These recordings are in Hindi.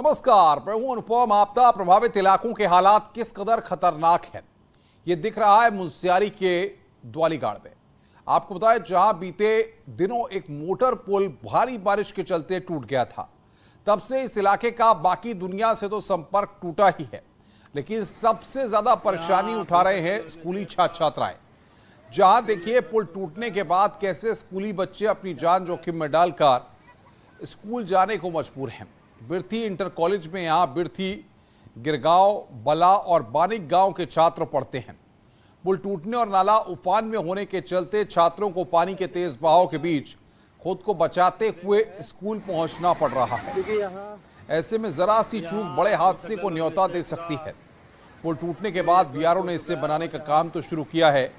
नमस्कार, मैं हूं अनुपम। आपदा प्रभावित इलाकों के हालात किस कदर खतरनाक हैं, ये दिख रहा है मुंशियारी के द्वालीगाड़ में। आपको बताएं, जहां बीते दिनों एक मोटर पुल भारी बारिश के चलते टूट गया था, तब से इस इलाके का बाकी दुनिया से तो संपर्क टूटा ही है। लेकिन सबसे ज्यादा परेशानी उठा रहे हैं स्कूली छात्र छात्राएं। जहां देखिए, पुल टूटने के बाद कैसे स्कूली बच्चे अपनी जान जोखिम में डालकर स्कूल जाने को मजबूर हैं। बिरथी इंटर कॉलेज में यहां बिरथी, गिरगांव, बला और बानिक गांव के छात्र पढ़ते हैं। पुल टूटने और नाला उफान में होने के चलते छात्रों को पानी के तेज बहाव के बीच खुद को बचाते हुए स्कूल पहुंचना पड़ रहा है। ऐसे में जरा सी चूक बड़े हादसे को न्योता दे सकती है। पुल टूटने के बाद बीआरओ ने इसे बनाने का काम तो शुरू किया है,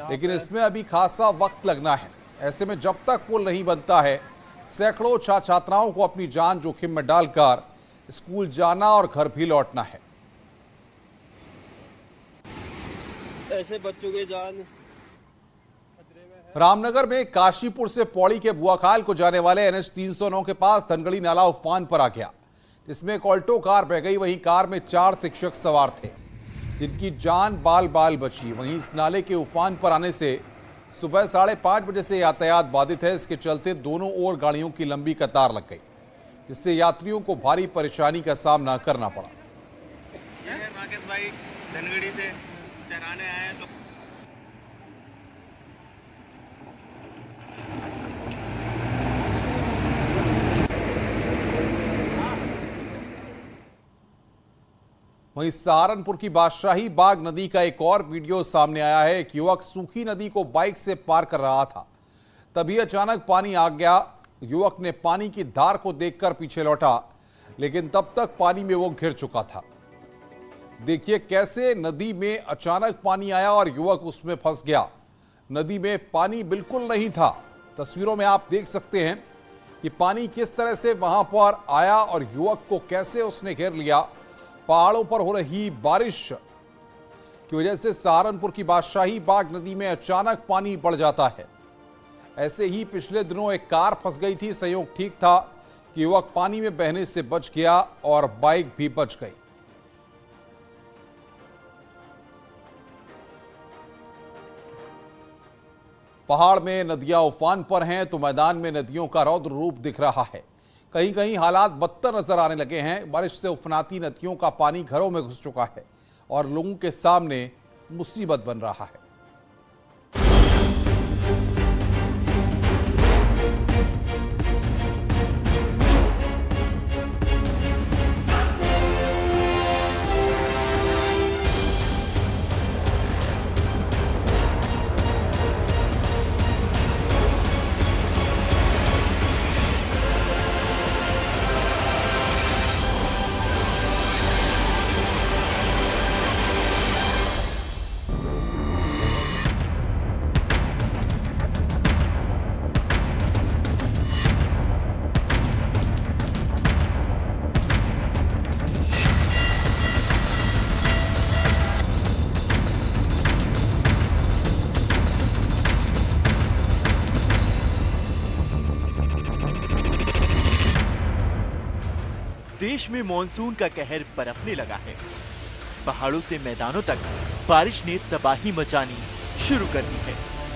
लेकिन इसमें अभी खासा वक्त लगना है। ऐसे में जब तक पुल नहीं बनता है, सैकड़ों छात्र छात्राओं को अपनी जान जोखिम में डालकर स्कूल जाना और घर भी लौटना है। ऐसे बच्चों की जान। रामनगर में काशीपुर से पौड़ी के बुआखाल को जाने वाले NH 309 के पास धनगढ़ी नाला उफान पर आ गया, जिसमें एक ऑल्टो कार बह गई। वहीं कार में 4 शिक्षक सवार थे, जिनकी जान बाल बाल बची। वहीं इस नाले के उफान पर आने से सुबह 5:30 बजे से यातायात बाधित है। इसके चलते दोनों ओर गाड़ियों की लंबी कतार लग गई, जिससे यात्रियों को भारी परेशानी का सामना करना पड़ा। राकेश भाई धनगढ़ी से चराने आए तो वहीं सहारनपुर की बादशाही बाग नदी का एक और वीडियो सामने आया है। एक युवक सूखी नदी को बाइक से पार कर रहा था, तभी अचानक पानी आ गया। युवक ने पानी की धार को देखकर पीछे लौटा, लेकिन तब तक पानी में वो घिर चुका था। देखिए कैसे नदी में अचानक पानी आया और युवक उसमें फंस गया। नदी में पानी बिल्कुल नहीं था। तस्वीरों में आप देख सकते हैं कि पानी किस तरह से वहां पर आया और युवक को कैसे उसने घेर लिया। पहाड़ों पर हो रही बारिश की वजह से सहारनपुर की बादशाही बाग नदी में अचानक पानी बढ़ जाता है। ऐसे ही पिछले दिनों एक कार फंस गई थी। संयोग ठीक था कि युवक पानी में बहने से बच गया और बाइक भी बच गई। पहाड़ में नदियां उफान पर हैं तो मैदान में नदियों का रौद्र रूप दिख रहा है। कहीं कहीं हालात बदतर नजर आने लगे हैं। बारिश से उफनाती नदियों का पानी घरों में घुस चुका है और लोगों के सामने मुसीबत बन रहा है। देश में मॉनसून का कहर बरफने लगा है। पहाड़ों से मैदानों तक बारिश ने तबाही मचानी शुरू कर दी है।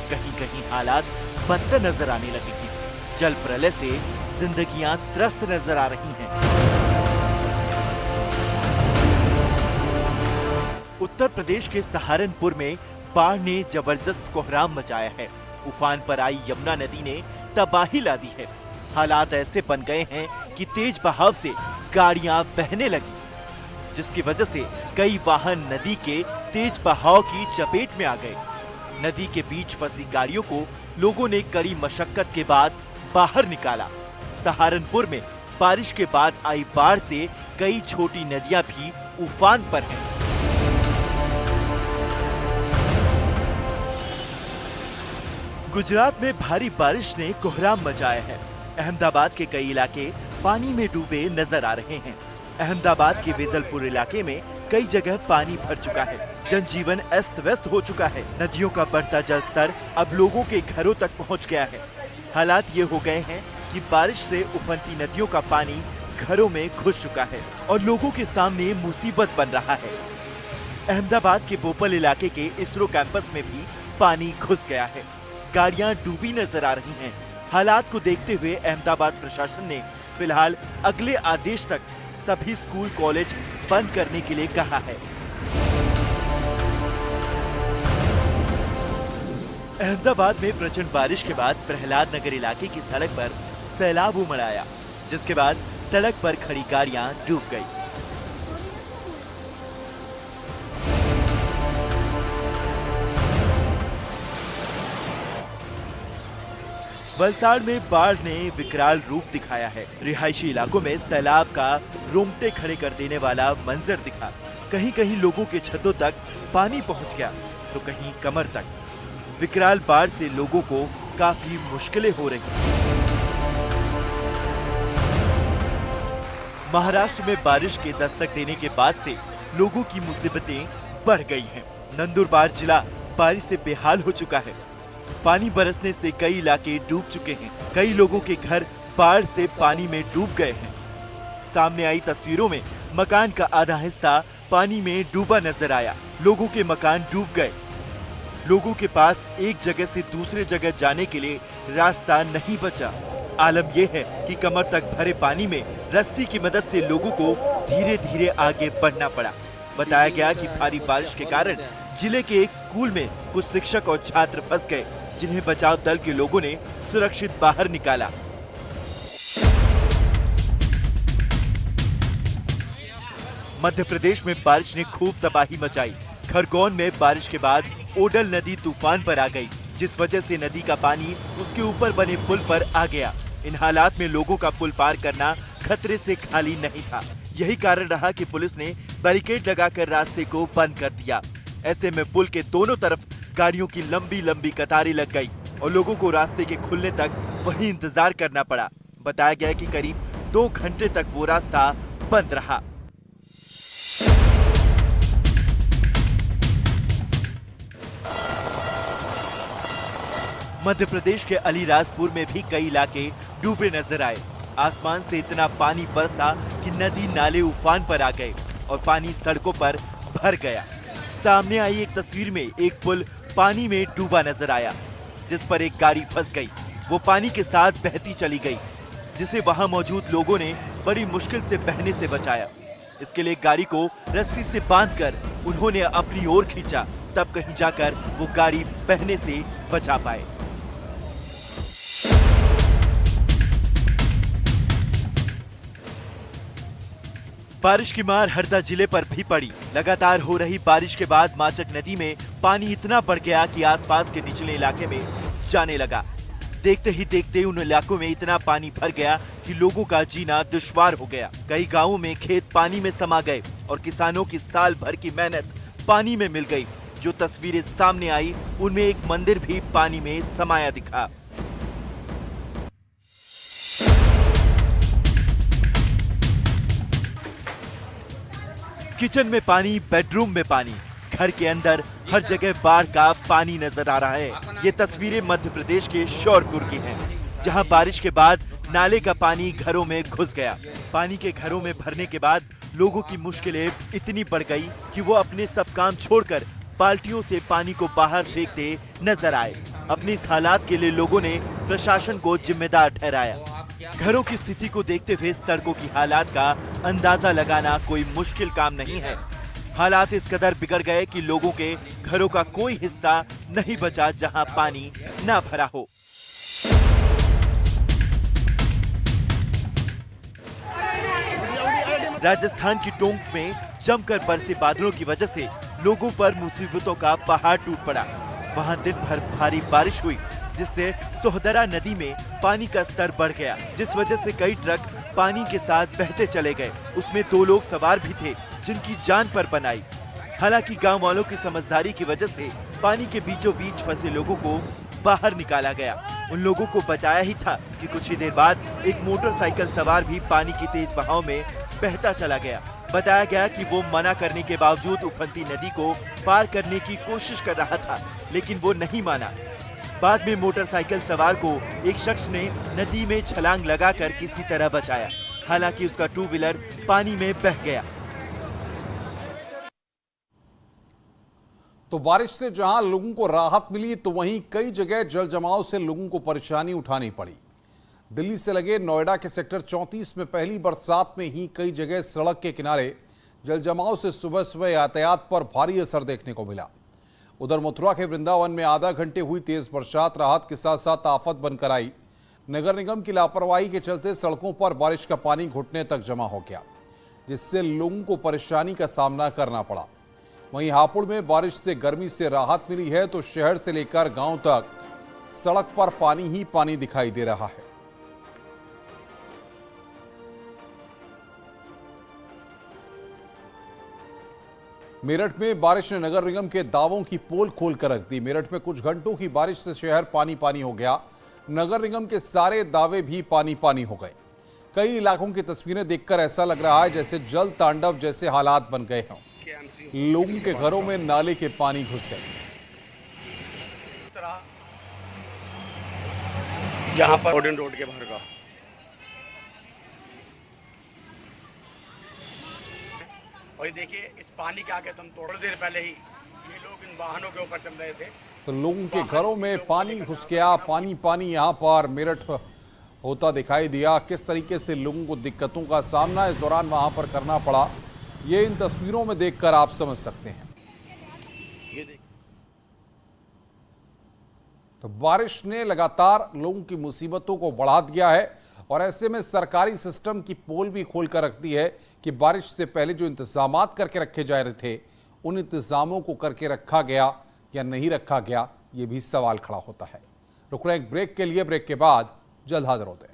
कहीं कहीं हालात बदतर नजर आने लगे हैं। जल प्रलय से जिंदगियां त्रस्त नजर आ रही हैं। उत्तर प्रदेश के सहारनपुर में बाढ़ ने जबरदस्त कोहराम मचाया है। उफान पर आई यमुना नदी ने तबाही ला दी है। हालात ऐसे बन गए हैं कि तेज बहाव से गाड़ियां बहने लगी, जिसकी वजह से कई वाहन नदी के तेज बहाव की चपेट में आ गए। नदी के बीच फंसी गाड़ियों को लोगों ने कड़ी मशक्कत के बाद बाहर निकाला। सहारनपुर में बारिश के बाद आई बाढ़ से कई छोटी नदियां भी उफान पर हैं। गुजरात में भारी बारिश ने कोहराम मचाया है। अहमदाबाद के कई इलाके पानी में डूबे नजर आ रहे हैं। अहमदाबाद के वेजलपुर इलाके में कई जगह पानी भर चुका है। जनजीवन अस्त व्यस्त हो चुका है। नदियों का बढ़ता जल स्तर अब लोगों के घरों तक पहुंच गया है। हालात ये हो गए हैं कि बारिश से उफनती नदियों का पानी घरों में घुस चुका है और लोगों के सामने मुसीबत बन रहा है। अहमदाबाद के बोपल इलाके के इसरो कैंपस में भी पानी घुस गया है। गाड़ियां डूबी नजर आ रही हैं। हालात को देखते हुए अहमदाबाद प्रशासन ने फिलहाल अगले आदेश तक सभी स्कूल कॉलेज बंद करने के लिए कहा है। अहमदाबाद में प्रचंड बारिश के बाद प्रहलाद नगर इलाके की सड़क पर सैलाब उमड़ आया, जिसके बाद सड़क पर खड़ी गाड़ियां डूब गई। वलसाड़ में बाढ़ ने विकराल रूप दिखाया है। रिहायशी इलाकों में सैलाब का रोंगटे खड़े कर देने वाला मंजर दिखा। कहीं कहीं लोगों के छतों तक पानी पहुंच गया तो कहीं कमर तक। विकराल बाढ़ से लोगों को काफी मुश्किलें हो रही हैं। महाराष्ट्र में बारिश के दस्तक देने के बाद से लोगों की मुसीबतें बढ़ गई हैं। नंदुरबार जिला बारिश से बेहाल हो चुका है। पानी बरसने से कई इलाके डूब चुके हैं। कई लोगों के घर बाढ़ से पानी में डूब गए हैं। सामने आई तस्वीरों में मकान का आधा हिस्सा पानी में डूबा नजर आया। लोगों के मकान डूब गए। लोगों के पास एक जगह से दूसरे जगह जाने के लिए रास्ता नहीं बचा। आलम यह है कि कमर तक भरे पानी में रस्सी की मदद से लोगों को धीरे धीरे आगे बढ़ना पड़ा। बताया गया कि भारी बारिश के कारण जिले के एक स्कूल में कुछ शिक्षक और छात्र फंस गए, जिन्हें बचाव दल के लोगों ने सुरक्षित बाहर निकाला। मध्य प्रदेश में बारिश ने खूब तबाही मचाई। खरगोन में बारिश के बाद ओडल नदी तूफान पर आ गई, जिस वजह से नदी का पानी उसके ऊपर बने पुल पर आ गया। इन हालात में लोगों का पुल पार करना खतरे से खाली नहीं था। यही कारण रहा कि पुलिस ने बैरिकेड लगाकर रास्ते को बंद कर दिया। ऐसे में पुल के दोनों तरफ गाड़ियों की लंबी लंबी कतारें लग गई और लोगों को रास्ते के खुलने तक वहीं इंतजार करना पड़ा। बताया गया कि करीब 2 घंटे तक वो रास्ता बंद रहा। मध्य प्रदेश के अलीराजपुर में भी कई इलाके डूबे नजर आए। आसमान से इतना पानी बरसा कि नदी नाले उफान पर आ गए और पानी सड़कों पर भर गया। सामने आई एक तस्वीर में एक पुल पानी में डूबा नजर आया, जिस पर एक गाड़ी फंस गई। वो पानी के साथ बहती चली गई, जिसे वहां मौजूद लोगों ने बड़ी मुश्किल से बहने से बचाया। इसके लिए गाड़ी को रस्सी से बांधकर उन्होंने अपनी ओर खींचा, तब कहीं जाकर वो गाड़ी बहने से बचा पाए। बारिश की मार हरदा जिले पर भी पड़ी। लगातार हो रही बारिश के बाद माचक नदी में पानी इतना बढ़ गया कि आसपास के निचले इलाके में जाने लगा। देखते ही देखते उन इलाकों में इतना पानी भर गया कि लोगों का जीना दुश्वार हो गया। कई गांवों में खेत पानी में समा गए और किसानों की साल भर की मेहनत पानी में मिल गई। जो तस्वीरें सामने आई उनमें एक मंदिर भी पानी में समाया दिखा। किचन में पानी, बेडरूम में पानी, घर के अंदर हर जगह बाढ़ का पानी नजर आ रहा है। ये तस्वीरें मध्य प्रदेश के श्योरपुर की हैं, जहां बारिश के बाद नाले का पानी घरों में घुस गया। पानी के घरों में भरने के बाद लोगों की मुश्किलें इतनी बढ़ गई कि वो अपने सब काम छोड़कर बाल्टियों से पानी को बाहर फेंकते नजर आए। अपनी इस हालात के लिए लोगों ने प्रशासन को जिम्मेदार ठहराया। घरों की स्थिति को देखते हुए सड़कों की हालात का अंदाजा लगाना कोई मुश्किल काम नहीं है। हालात इस कदर बिगड़ गए कि लोगों के घरों का कोई हिस्सा नहीं बचा जहां पानी ना भरा हो। राजस्थान की टोंक में जमकर बरसे बादलों की वजह से लोगों पर मुसीबतों का पहाड़ टूट पड़ा। वहां दिन भर भारी बारिश हुई, जिससे सोहदरा नदी में पानी का स्तर बढ़ गया, जिस वजह से कई ट्रक पानी के साथ बहते चले गए। उसमें 2 लोग सवार भी थे, जिनकी जान पर बन आई। हालांकि गांव वालों की समझदारी की वजह से पानी के बीचों बीच फंसे लोगों को बाहर निकाला गया। उन लोगों को बचाया ही था कि कुछ ही देर बाद एक मोटरसाइकिल सवार भी पानी की तेज बहाव में बहता चला गया। बताया गया कि वो मना करने के बावजूद उफनती नदी को पार करने की कोशिश कर रहा था, लेकिन वो नहीं माना। बाद में मोटरसाइकिल सवार को एक शख्स ने नदी में छलांग लगाकर किसी तरह बचाया। हालांकि उसका टू व्हीलर पानी में बह गया। तो बारिश से जहां लोगों को राहत मिली तो वहीं कई जगह जल जमाव से लोगों को परेशानी उठानी पड़ी। दिल्ली से लगे नोएडा के सेक्टर 34 में पहली बरसात में ही कई जगह सड़क के किनारे जल जमाव से सुबह सुबह यातायात पर भारी असर देखने को मिला। उधर मथुरा के वृंदावन में आधा घंटे हुई तेज बरसात राहत के साथ साथ आफत बनकर आई। नगर निगम की लापरवाही के चलते सड़कों पर बारिश का पानी घुटने तक जमा हो गया, जिससे लोगों को परेशानी का सामना करना पड़ा। वहीं हापुड़ में बारिश से गर्मी से राहत मिली है तो शहर से लेकर गांव तक सड़क पर पानी ही पानी दिखाई दे रहा है। मेरठ में बारिश ने नगर निगम के दावों की पोल खोल कर रख दी। मेरठ में कुछ घंटों की बारिश से शहर पानी पानी हो गया। नगर निगम के सारे दावे भी पानी पानी हो गए। कई इलाकों की तस्वीरें देखकर ऐसा लग रहा है जैसे जल तांडव जैसे हालात बन गए हों। लोगों के घरों में नाले के पानी घुस गए। यहाँ पर रोड के बाहर का और देखिए इस पानी के आगे तुम थोड़ी देर पहले ही ये लोग इन वाहनों के ऊपर चल रहे थे तो लोगों के घरों में पानी घुस गया। पानी पानी यहाँ पर मेरठ होता दिखाई दिया। किस तरीके से लोगों को दिक्कतों का सामना इस दौरान वहां पर करना पड़ा, ये इन तस्वीरों में देखकर आप समझ सकते हैं। ये देख तो बारिश ने लगातार लोगों की मुसीबतों को बढ़ा दिया है और ऐसे में सरकारी सिस्टम की पोल भी खोल कर रख दी है कि बारिश से पहले जो इंतजामात करके रखे जा रहे थे उन इंतजामों को करके रखा गया या नहीं रखा गया, ये भी सवाल खड़ा होता है। रुक रहे हैं एक ब्रेक के लिए, ब्रेक के बाद जल्द हाजिर होते हैं।